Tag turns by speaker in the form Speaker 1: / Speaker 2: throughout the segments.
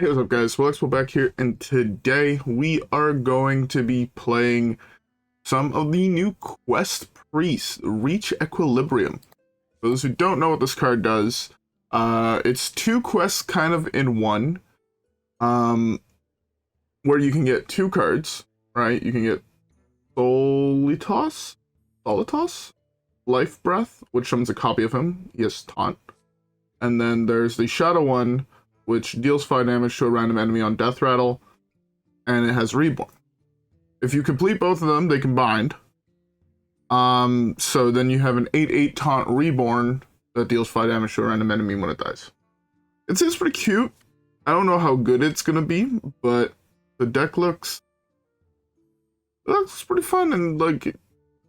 Speaker 1: Hey, what's up guys, WhirlXbow back here, and today we are going to be playing some of the new quest priests, Reach Equilibrium. For those who don't know what this card does, it's two quests kind of in one, where you can get two cards, right? You can get Solitos, Life Breath, which summons a copy of him, he has Taunt, and then there's the Shadow one, which deals 5 damage to a random enemy on Death Rattle, and it has Reborn. If you complete both of them, they combined. So then you have an 8/8 Taunt Reborn that deals 5 damage to a random enemy when it dies. It seems pretty cute. I don't know how good it's gonna be, but the deck looks pretty fun, and like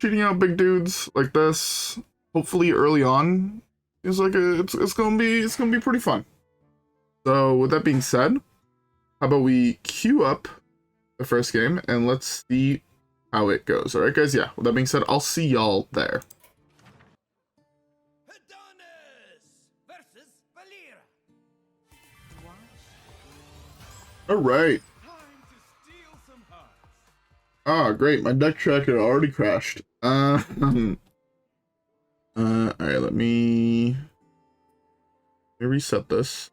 Speaker 1: cheating out big dudes like this, hopefully early on, is like it's gonna be pretty fun. So with that being said, how about we queue up the first game and let's see how it goes. Alright guys, yeah, with that being said, I'll see y'all there. Alright. Ah, great, my deck tracker already crashed. Alright, let me reset this.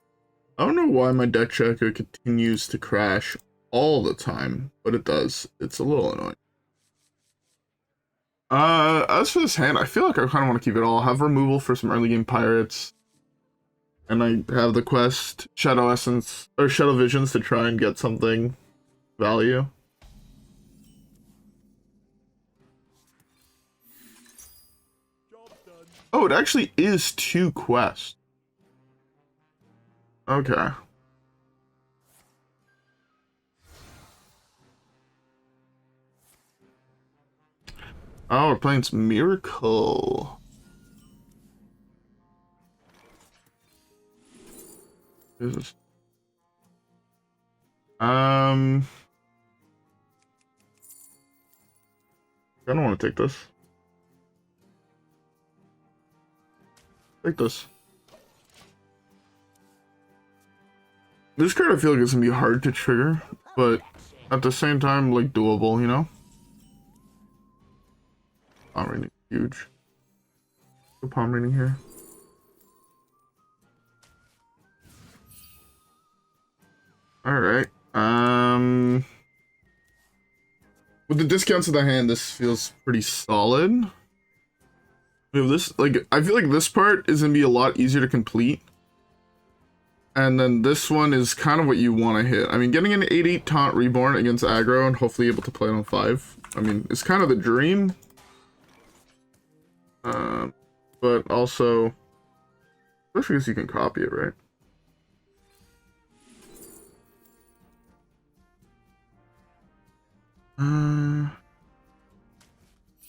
Speaker 1: I don't know why my deck tracker continues to crash all the time, but it does. It's a little annoying. As for this hand, I feel like I kind of want to keep it all. I have removal for some early game pirates, and I have the quest Shadow Essence or Shadow Visions to try and get something value. Oh, it actually is 2 quests. Okay. Oh, we're playing some Miracle. What is this? I don't want to take this. Take this. This card I feel like it's gonna be hard to trigger, but at the same time, like, doable, you know? Palm reading, huge. No palm reading here. Alright, with the discounts of the hand, this feels pretty solid. We have this, like, I feel like this part is gonna be a lot easier to complete. And then this one is kind of what you want to hit. I mean, getting an 8/8 Taunt Reborn against aggro and hopefully able to play it on 5. I mean, it's kind of the dream. But also, especially because you can copy it, right?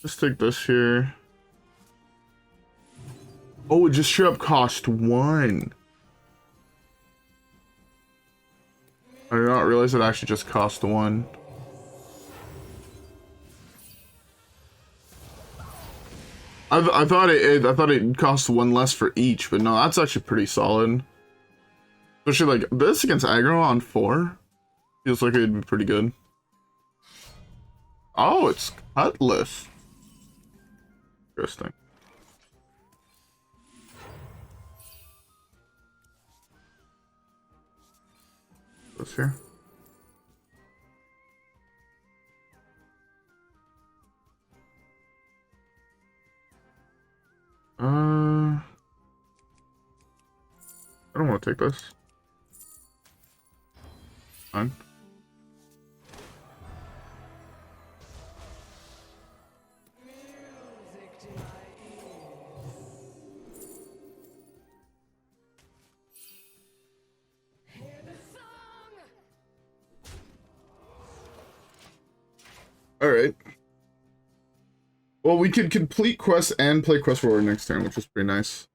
Speaker 1: Just take this here. Oh, it just straight up cost 1. I did not realize it actually just cost 1. I thought it cost 1 less for each, but no, that's actually pretty solid. Especially like this against aggro on 4 feels like it'd be pretty good. Oh, it's Cutlass. Interesting. This here. I don't want to take this. Fine. Alright. Well, we could complete quests and play Quest Forward next turn, which is pretty nice.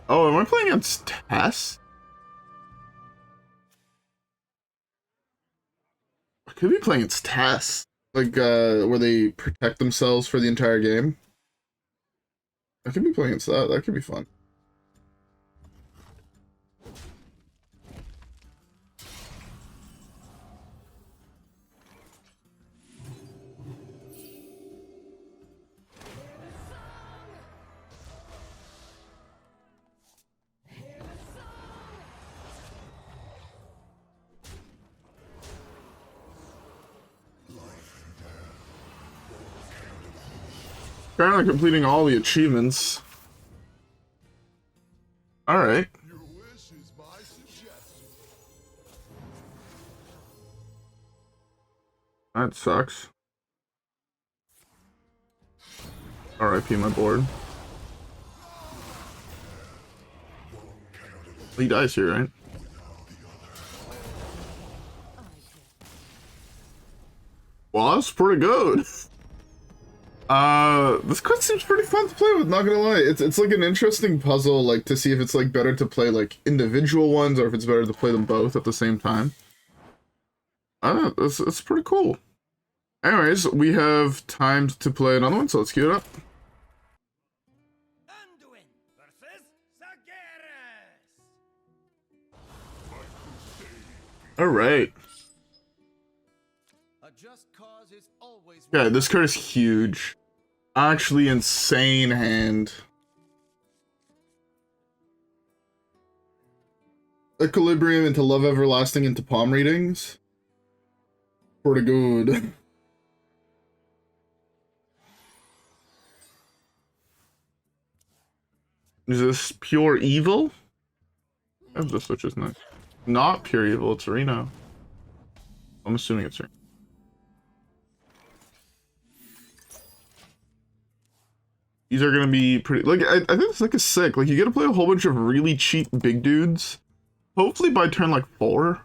Speaker 1: Oh, am I playing against Tess? I could be playing against Tess. Like, where they protect themselves for the entire game. I could be playing against that. That could be fun. Apparently completing all the achievements. Alright. That sucks. RIP my board. He dies here, right? Well, that's pretty good. This card seems pretty fun to play with, not gonna lie. It's like an interesting puzzle, like, to see if it's, like, better to play, like, individual ones, or if it's better to play them both at the same time. I don't know, it's pretty cool. Anyways, we have time to play another one, so let's queue it up. Alright. Yeah, this card is huge. Actually insane hand. Equilibrium into Love Everlasting into palm readings. Pretty good. Is this pure evil? Oh, this switch is nice. Not pure evil, it's Reno. I'm assuming it's Reno. These are gonna be pretty, like, I think it's like a sick, like, you get to play a whole bunch of really cheap big dudes, hopefully by turn, like, 4.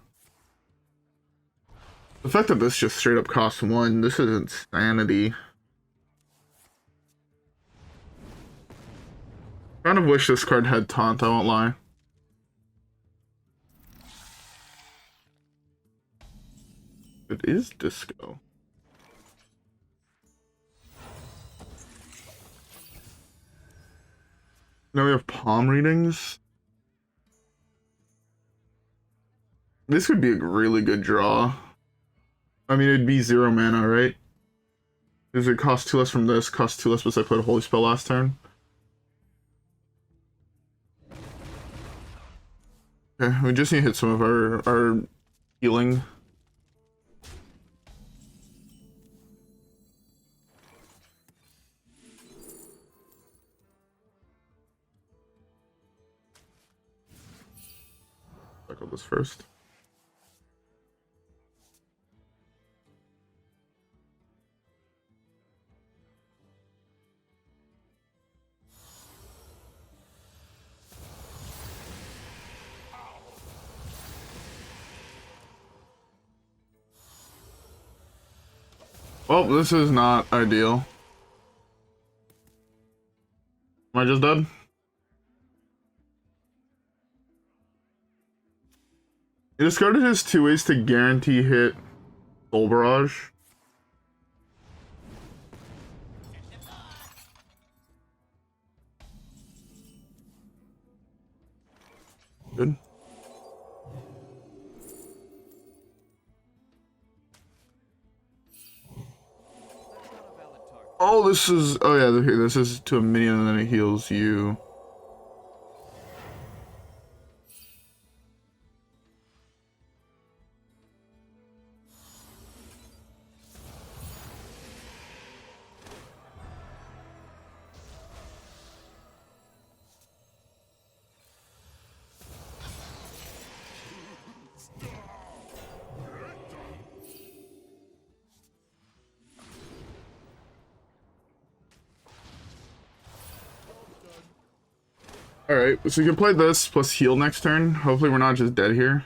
Speaker 1: The fact that this just straight up costs 1, this is insanity. Kind of wish this card had taunt, I won't lie. It is disco. Now we have palm readings. This would be a really good draw. I mean, it'd be 0 mana, right? Because it costs 2 less from this, costs 2 less because I played a holy spell last turn. Okay, we just need to hit some of our healing. Cycle this first. Well, this is not ideal. Am I just dead? He discarded his 2 ways to guarantee hit Soul Barrage. Good. Oh, this is, oh yeah, this is to a minion and then it heals you. Alright, so you can play this plus heal next turn. Hopefully we're not just dead here.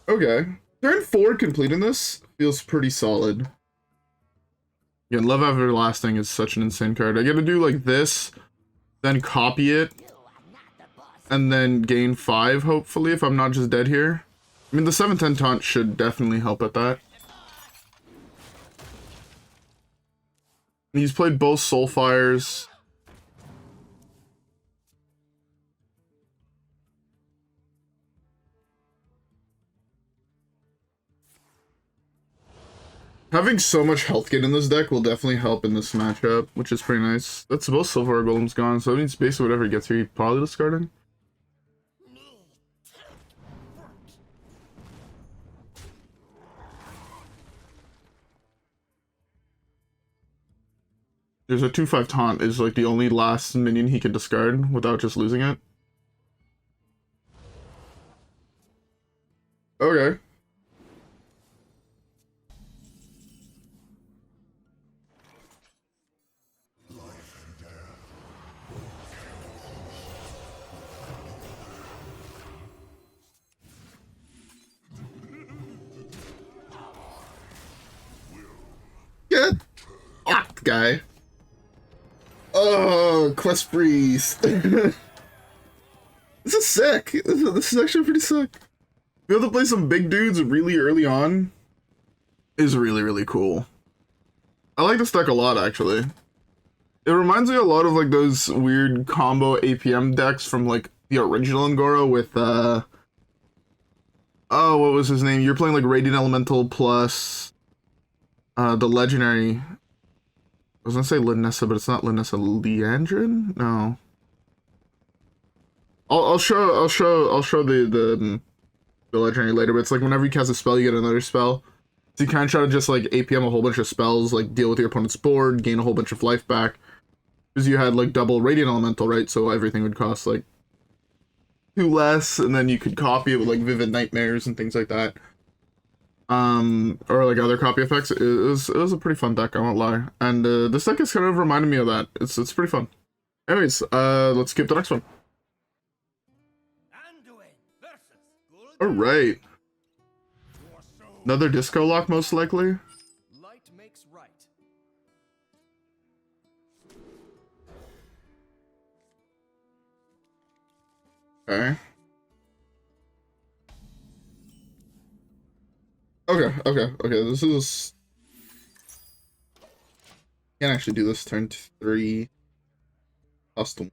Speaker 1: Okay. Turn 4 completing this feels pretty solid. Again, Love Everlasting is such an insane card. I gotta do like this, then copy it, and then gain 5, hopefully, if I'm not just dead here. I mean, the 7/10 taunt should definitely help at that. He's played both Soulfires. Having so much health gain in this deck will definitely help in this matchup, which is pretty nice. That's both Silver Golem's gone, so it means basically whatever he gets here, he's probably discarding. There's a 2/5 taunt is like the only last minion he can discard without just losing it. Okay. Get fucked, guy. Oh, Quest Freeze. This is sick. This is actually pretty sick. Be able to play some big dudes really early on is really, really cool. I like this deck a lot, actually. It reminds me a lot of like those weird combo APM decks from like the original Angora with oh, what was his name? You're playing like Radiant Elemental plus the legendary. I was gonna say Linessa, but it's not Linessa. Leandrin? No. I'll show the legendary later, but it's like whenever you cast a spell, you get another spell. So you kind of try to just like APM a whole bunch of spells, like deal with your opponent's board, gain a whole bunch of life back. Because you had like double Radiant Elemental, right? So everything would cost like 2 less, and then you could copy it with like Vivid Nightmares and things like that. Or like other copy effects. It was a pretty fun deck, I won't lie. And this deck is kind of reminded me of that. It's pretty fun. Anyways, let's skip the next one. Alright. Another disco lock, most likely.
Speaker 2: Light makes right.
Speaker 1: Okay. Okay, this is... Can't actually do this turn 3. Custom.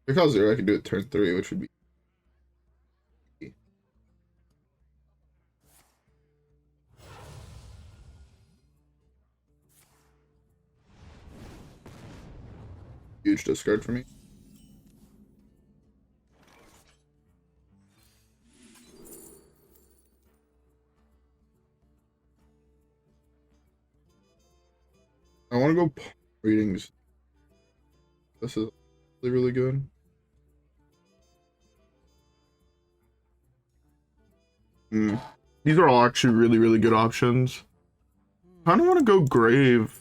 Speaker 1: Because 0, I can do it turn 3, which would be... Huge discard for me. I want to go readings. This is really, really good. These are all actually really, really good options. I kind of want to go Grave.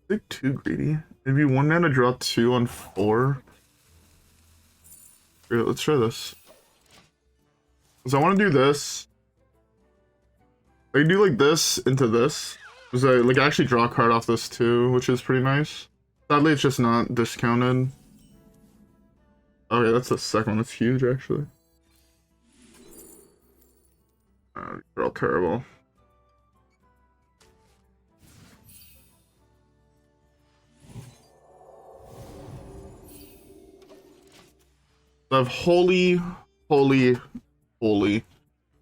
Speaker 1: I think too greedy. Maybe 1 mana draw 2 on 4. Here, let's try this. Because I want to do this. I can do like this into this. Because I like actually draw a card off this too, which is pretty nice. Sadly, it's just not discounted. Okay, that's the second one. That's huge, actually. They're all terrible. I have holy.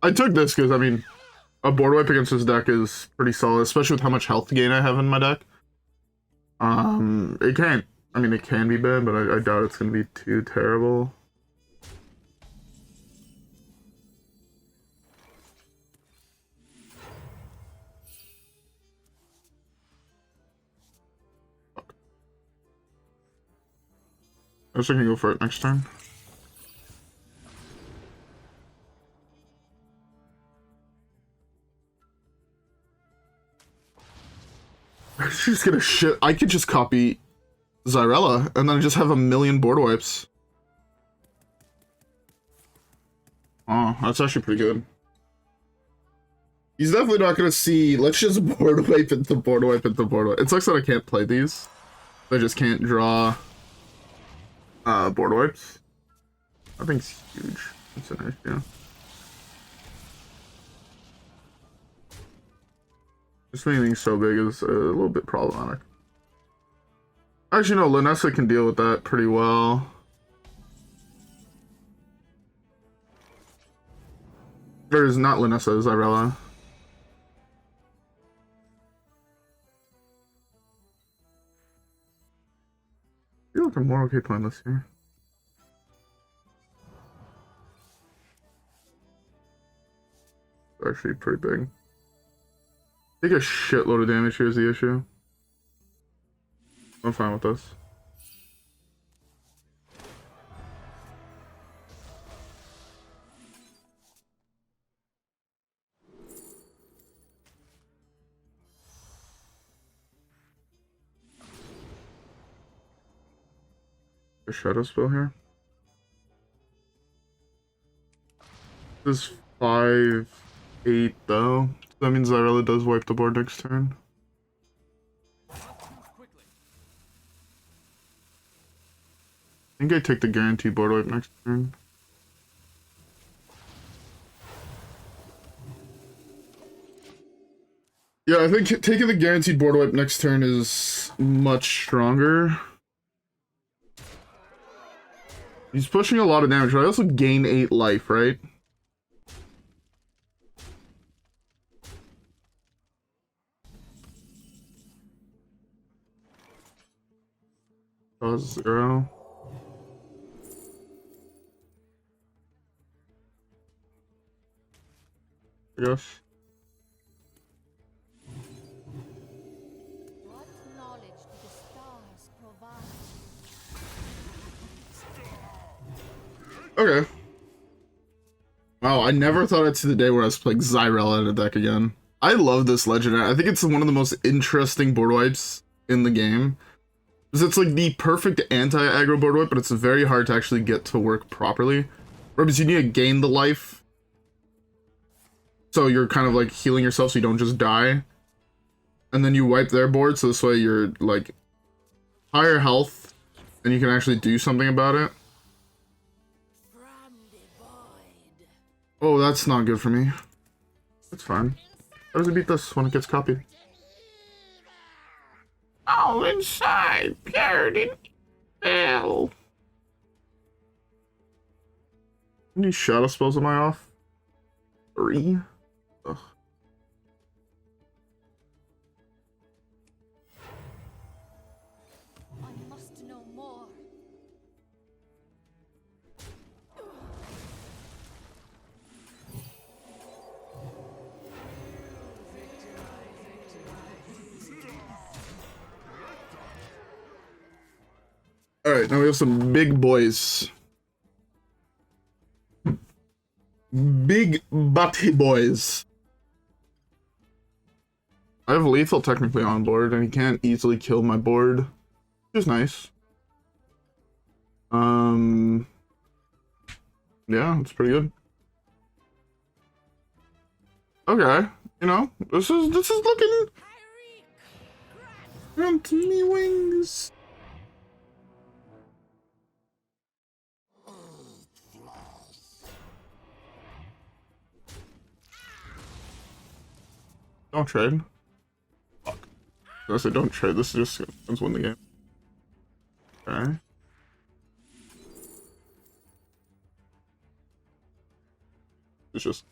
Speaker 1: I took this because, I mean, a board wipe against this deck is pretty solid, especially with how much health gain I have in my deck. It can't, I mean, it can be bad, but I doubt it's going to be too terrible. I guess I can go for it next turn. She's gonna shit. I could just copy Xyrella and then just have a million board wipes. Oh, that's actually pretty good. He's definitely not gonna see. Let's just board wipe into board wipe into board wipe. It sucks that I can't play these. I just can't draw board wipes. I think it's huge. It's an issue. Just being so big is a little bit problematic. Actually, no, Linessa can deal with that pretty well. There's not Linessa, Xyrella. I feel like I'm more okay playing this here. It's actually pretty big. Take a shitload of damage here is the issue. I'm fine with this. A shadow spell here. This is 5/8 though. So that means Xyrella does wipe the board next turn. I think I take the guaranteed board wipe next turn. Yeah, I think taking the guaranteed board wipe next turn is much stronger. He's pushing a lot of damage, but I also gain 8 life, right? Cause 0. I guess.
Speaker 3: What knowledge do the stars provide?
Speaker 1: Okay. Wow, I never thought I'd see the day where I was playing Xyrella in a deck again. I love this legendary. I think it's one of the most interesting board wipes in the game. Because it's like the perfect anti-aggro board wipe, but it's very hard to actually get to work properly. Because you need to gain the life. So you're kind of like healing yourself so you don't just die. And then you wipe their board, so this way you're like higher health and you can actually do something about it. Oh, that's not good for me. That's fine. How does it beat this when it gets copied? All inside, purity, hell. How many shadow spells am I off? 3? Ugh.
Speaker 3: I must know more.
Speaker 1: Alright, now we have some big boys. Big butty boys. I have lethal technically on board, and he can't easily kill my board, which is nice. Yeah, it's pretty good. Okay, you know, this is looking. Grant me wings. Don't trade. Fuck. I said don't trade. This is just let's win the game. Okay. It's just.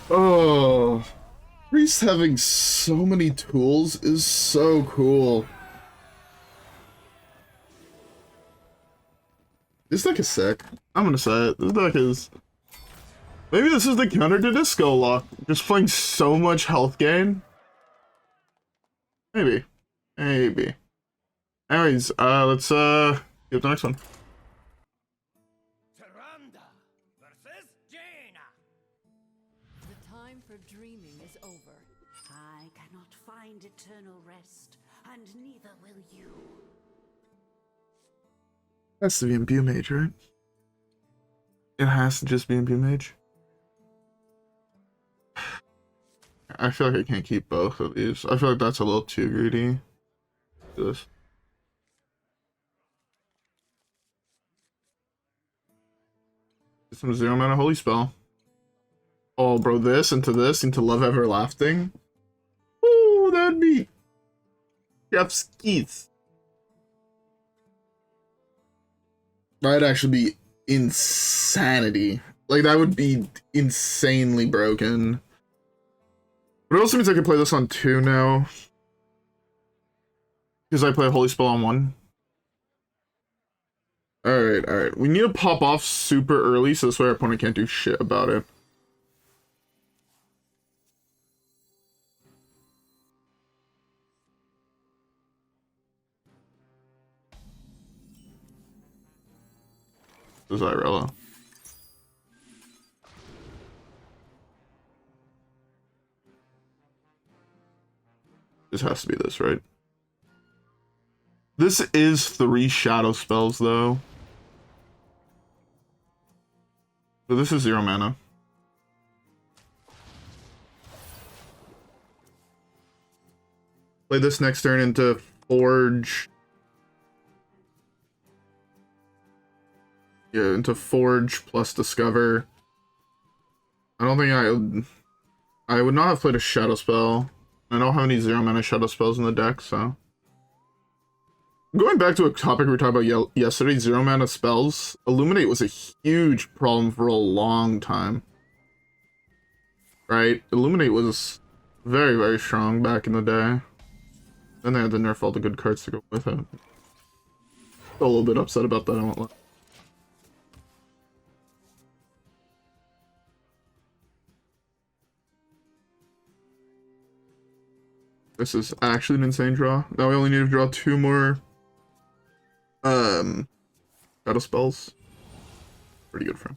Speaker 1: Oh. Priest having so many tools is so cool. This deck is sick. I'm gonna say it. This deck is... Maybe this is the counter to Disco Lock. Just playing so much health gain. Maybe. Maybe. Anyways, let's get the next one.
Speaker 3: The time for dreaming is over.
Speaker 4: I cannot find eternal rest, and neither will you.
Speaker 1: Has to be Imbue Mage, right? It has to just be Imbue Mage. I feel like I can't keep both of these. I feel like that's a little too greedy. Do this. Some 0 mana holy spell. Oh, bro, this into Love Everlasting. Ooh, that'd be Chef's Keith. That'd actually be insanity. Like, that would be insanely broken. But it also means I can play this on 2 now. Because I play a holy spell on 1. Alright. We need to pop off super early so this way our opponent can't do shit about it. Xyrella. This has to be this, right? This is 3 shadow spells, though. But this is 0 mana. Play this next turn into Forge. Yeah, into Forge plus Discover. I don't think I would not have played a shadow spell. I don't have any 0 mana shadow spells in the deck, so. Going back to a topic we were talking about yesterday, 0 mana spells. Illuminate was a huge problem for a long time. Right? Illuminate was very, very strong back in the day. Then they had to nerf all the good cards to go with it. Still a little bit upset about that, I won't lie. This is actually an insane draw. Now we only need to draw 2 more shadow spells. Pretty good for him.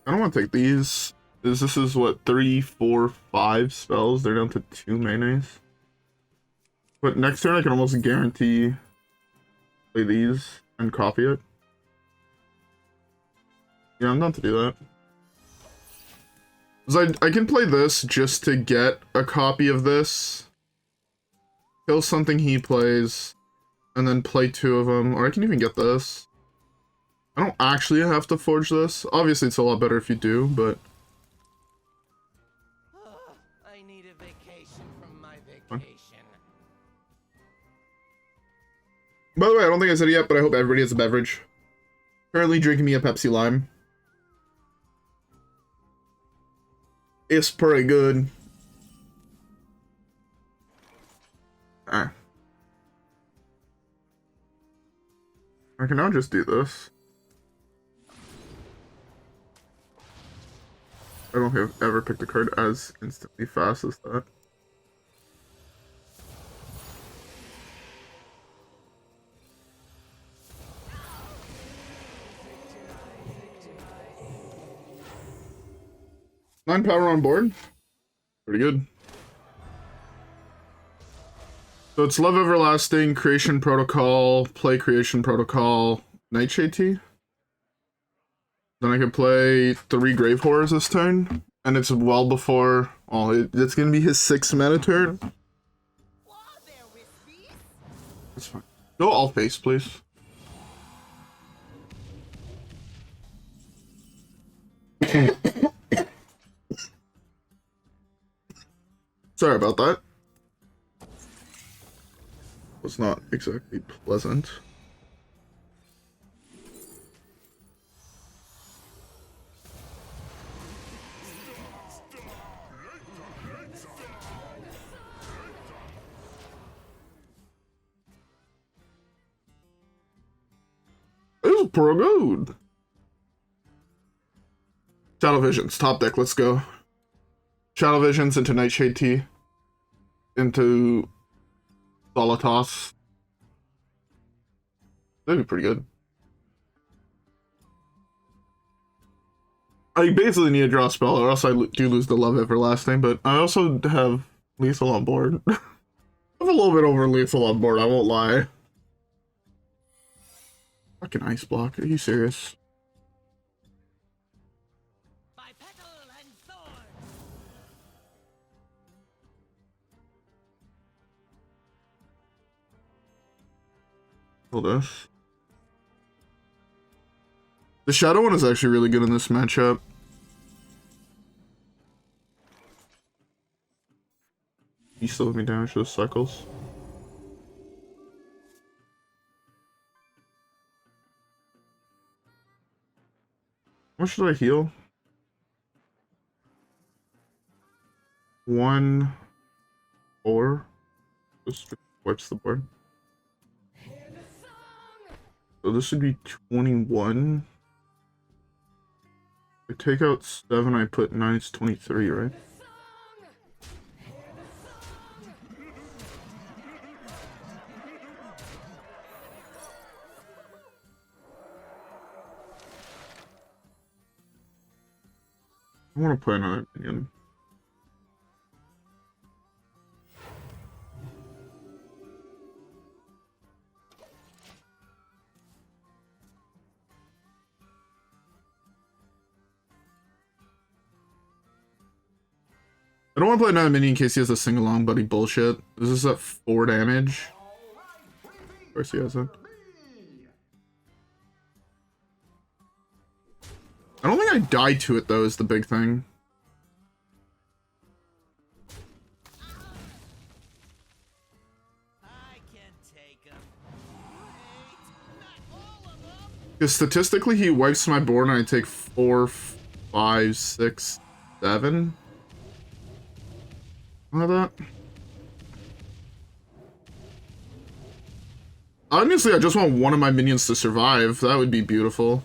Speaker 1: I don't want to take these. This is what, 3, 4, 5 spells. They're down to 2 manas. But next turn I can almost guarantee play these and copy it. Yeah, I'm down to do that. So I can play this just to get a copy of this. Kill something he plays. And then play 2 of them. Or I can even get this. I don't actually have to forge this. Obviously, it's a lot better if you do, but...
Speaker 2: I need a vacation from my vacation.
Speaker 1: By the way, I don't think I said it yet, but I hope everybody has a beverage. Currently drinking me a Pepsi Lime. It's pretty good. Ah. I can now just do this. I don't have ever picked a card as instantly fast as that. Nine power on board. Pretty good. So it's Love Everlasting, Creation Protocol, play Creation Protocol, Nightshade Tea. Then I can play 3 Grave Horrors this turn. And it's well before... Oh, it's gonna be his 6th mana turn. That's fine. Go all face, please. Sorry about that. Was not exactly pleasant. It's pretty good. Shadow Visions, top deck, let's go. Shadow Visions into Nightshade Tea. Into Solitos. That'd be pretty good. I basically need to draw a spell, or else I do lose the Love Everlasting, but I also have Lethal on board. I have a little bit over Lethal on board, I won't lie. Fucking ice block. Are you serious?
Speaker 2: By petal and sword.
Speaker 1: Kill this. The shadow one is actually really good in this matchup. You still have me damage those cycles. How much should I heal? 1, 4. Just wipes the board. So this would be 21. I take out 7, I put 9, it's 23, right? I want to play another minion. I don't want to play another minion in case he has a sing-along buddy bullshit. This is at 4 damage. Of course he has it. I don't think I died to it though, is the big thing.
Speaker 2: I can take 'em. Wait, not all of them.
Speaker 1: Because statistically he wipes my board and I take 4, 5, 6, 7. Like that. Honestly, I just want one of my minions to survive. That would be beautiful.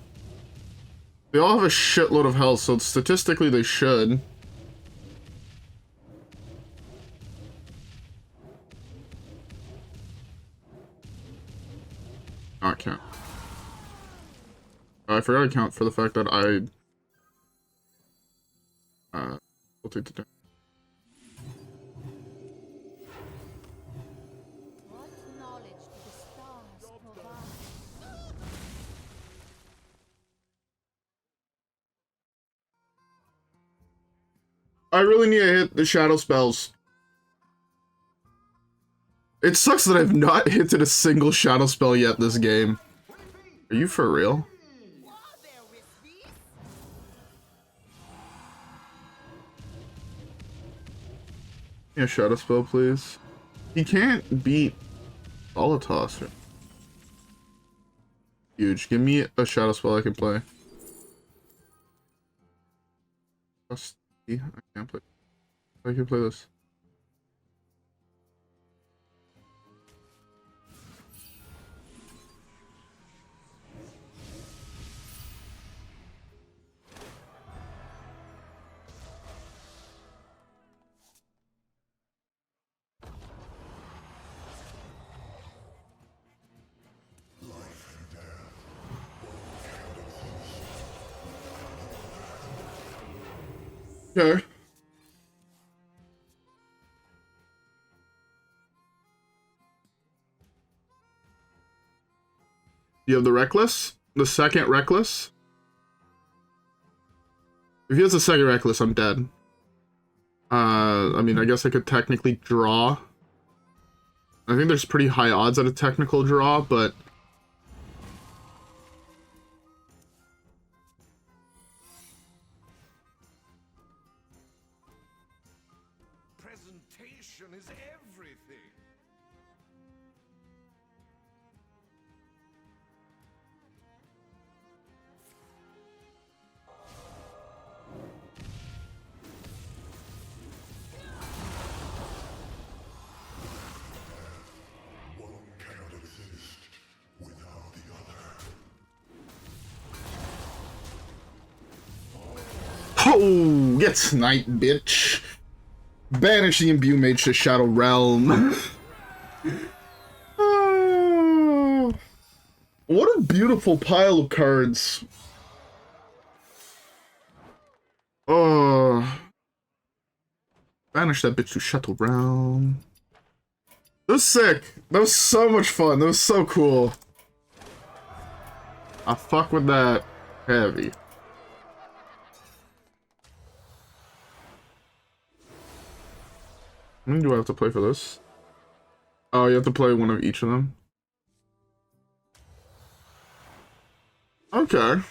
Speaker 1: They all have a shitload of health, so statistically they should. Oh, I can't. I forgot to count for the fact that will take the damage.
Speaker 3: What knowledge do the stars provide?
Speaker 1: I really need to hit the shadow spells. It sucks that I've not hit a single shadow spell yet this game. Are you for real? Yeah, shadow spell, please. He can't beat Volatos. Huge. Give me a shadow spell I can play. I can't play. I can play this. Okay. You have the Reckless? The second Reckless? If he has a second Reckless, I'm dead. I mean, I guess I could technically draw. I think there's pretty high odds at a technical draw, but...
Speaker 5: Presentation is everything. One cannot exist without the other.
Speaker 1: Oh, get sniped, bitch. Banish the Imbue Mage to Shadow Realm. Oh, what a beautiful pile of cards. Oh. Banish that bitch to Shadow Realm. That was sick. That was so much fun. That was so cool. I fuck with that heavy. How many do I have to play for this? Oh, you have to play one of each of them. Okay.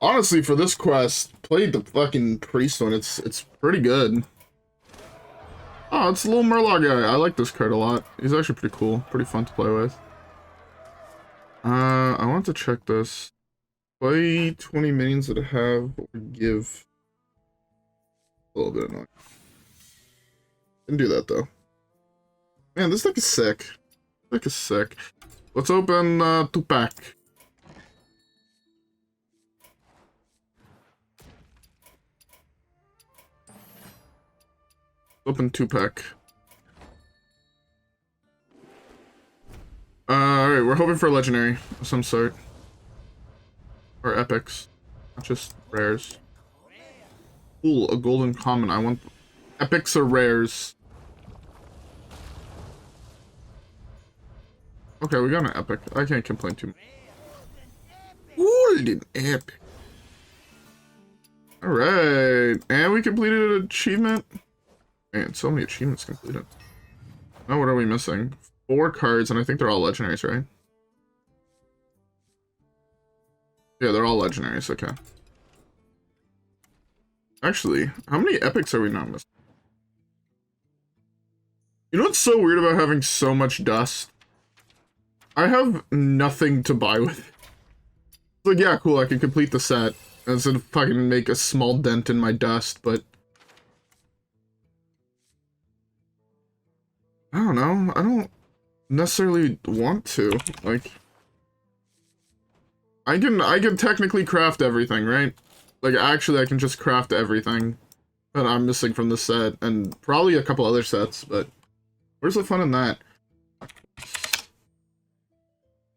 Speaker 1: Honestly, for this quest, played the fucking priest one. It's pretty good. Oh, it's a little Murloc guy. I like this card a lot. He's actually pretty cool. Pretty fun to play with. I want to check this. Play 20 minions that have or give a little bit annoying. Didn't do that though. Man, this deck is sick. This deck is sick. Let's open 2-pack. Open 2-pack. Alright, we're hoping for a legendary of some sort. Or epics. Not just rares. Ooh, a golden common. I want epics or rares. Okay, we got an epic. I can't complain too much. Golden epic. Alright. And we completed an achievement. Man, so many achievements completed. Now what are we missing? 4 cards, and I think they're all legendaries, right? Yeah, they're all legendaries, okay. Actually, how many epics are we not missing? You know what's so weird about having so much dust? I have nothing to buy with it. It's like, yeah, cool, I can complete the set. Instead of fucking make a small dent in my dust, but... I don't know, I don't necessarily want to, like... I can technically craft everything, right? Like, actually, I can just craft everything that I'm missing from the set, and probably a couple other sets, but where's the fun in that?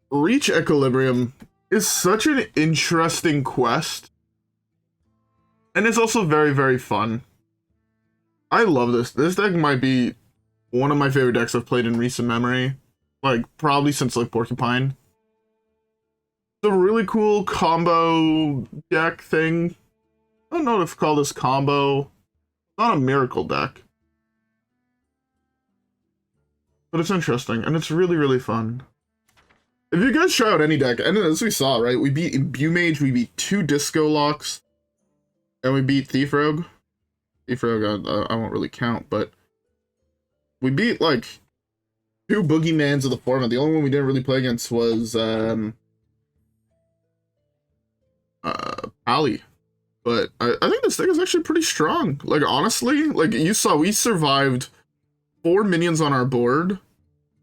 Speaker 1: Reach Equilibrium is such an interesting quest, and it's also very, very fun. I love this. This deck might be one of my favorite decks I've played in recent memory, like, probably since, like, Porcupine. It's a really cool combo deck thing. I don't know if to call this combo. It's not a miracle deck. But it's interesting, and it's really, really fun. If you guys try out any deck, and as we saw, right, we beat Imbue Mage, we beat 2 Disco Locks, and we beat Thief Rogue. Thief Rogue, I won't really count, but we beat, like, 2 Boogeymans of the format. The only one we didn't really play against was, Pally. But I think this thing is actually pretty strong. Like, honestly, like, you saw, we survived 4 minions on our board,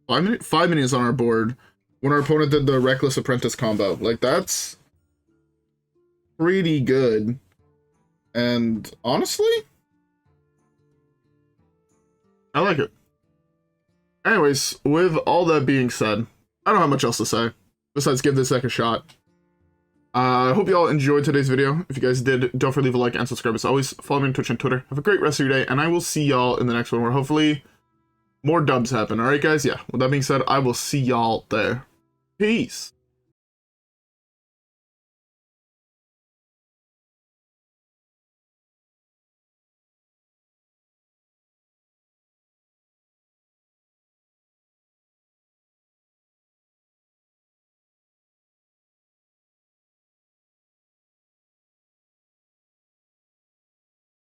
Speaker 1: 5 minions on our board, when our opponent did the Reckless Apprentice combo. Like, that's pretty good. And honestly, I like it. Anyways, with all that being said, I don't have much else to say, besides give this deck a shot. I hope you all enjoyed today's video. If you guys did, don't forget to leave a like and subscribe as always. Follow me on Twitch and Twitter. Have a great rest of your day, and I will see y'all in the next one where hopefully more dubs happen. Alright guys, yeah. With that being said, I will see y'all there. Peace.